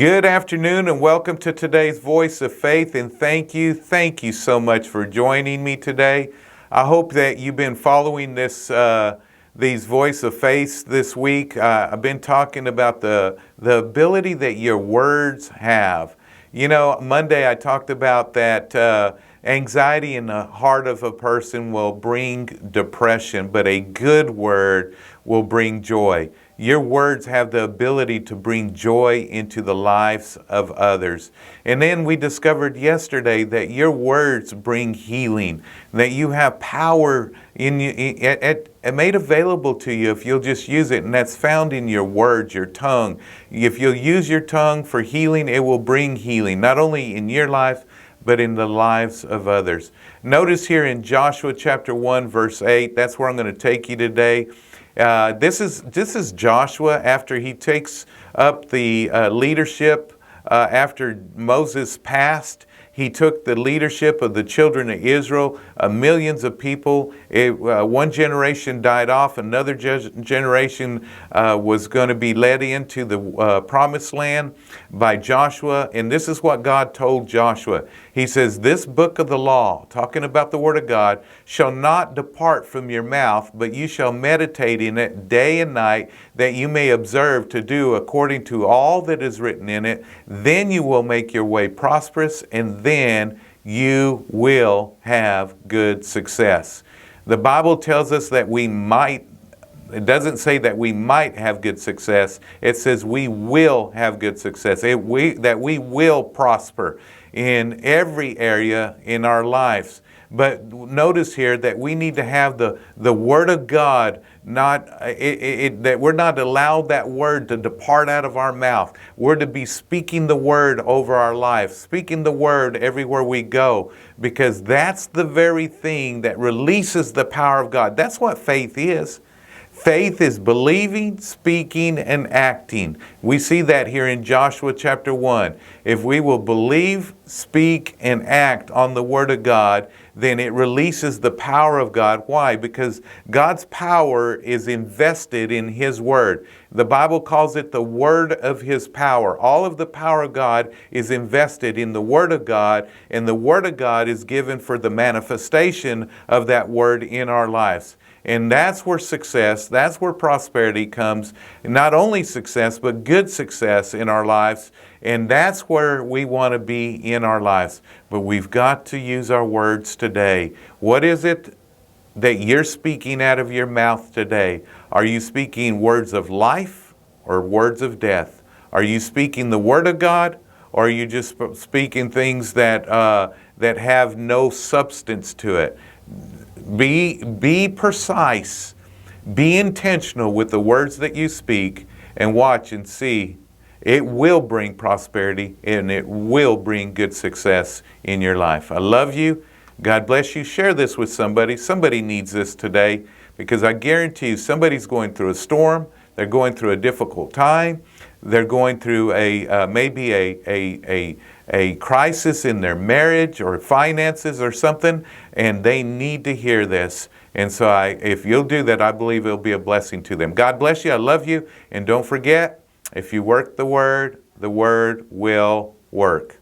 Good afternoon and welcome to today's Voice of Faith, and thank you so much for joining me today. I hope that you've been following these Voice of Faith this week. I've been talking about the ability that your words have. You know, Monday I talked about that anxiety in the heart of a person will bring depression, but a good word will bring joy. Your words have the ability to bring joy into the lives of others. And then we discovered yesterday that your words bring healing, that you have power made available to you if you'll just use it, and that's found in your words, your tongue. If you'll use your tongue for healing, it will bring healing, not only in your life, but in the lives of others. Notice here in Joshua chapter 1, verse 8, that's where I'm going to take you today. This is Joshua after he takes up the leadership after Moses passed. He took the leadership of the children of Israel, millions of people. One generation died off, another generation was going to be led into the promised land by Joshua. And this is what God told Joshua. He says, "This book of the law," talking about the Word of God, "shall not depart from your mouth, but you shall meditate in it day and night, that you may observe to do according to all that is written in it. Then you will make your way prosperous, and then you will have good success." The Bible tells us that we might. It doesn't say that we might have good success. It says we will have good success. That we will prosper in every area in our lives. But notice here that we need to have the Word of God, that we're not allowed that Word to depart out of our mouth. We're to be speaking the Word over our life, speaking the Word everywhere we go, because that's the very thing that releases the power of God. That's what faith is. Faith is believing, speaking, and acting. We see that here in Joshua chapter 1. If we will believe, speak, and act on the Word of God, then it releases the power of God. Why? Because God's power is invested in His Word. The Bible calls it the Word of His power. All of the power of God is invested in the Word of God, and the Word of God is given for the manifestation of that Word in our lives. And that's where success, that's where prosperity comes. Not only success, but good success in our lives. And that's where we want to be in our lives. But we've got to use our words today. What is it that you're speaking out of your mouth today? Are you speaking words of life or words of death? Are you speaking the Word of God, or are you just speaking things that have no substance to it? Be precise, be intentional with the words that you speak, and watch and see. It will bring prosperity, and it will bring good success in your life. I love you. God bless you. Share this with somebody. Somebody needs this today, because I guarantee you somebody's going through a storm. They're going through a difficult time. They're going through maybe a crisis in their marriage or finances or something, and they need to hear this. And so if you'll do that, I believe it'll be a blessing to them. God bless you. I love you. And don't forget, if you work the Word will work.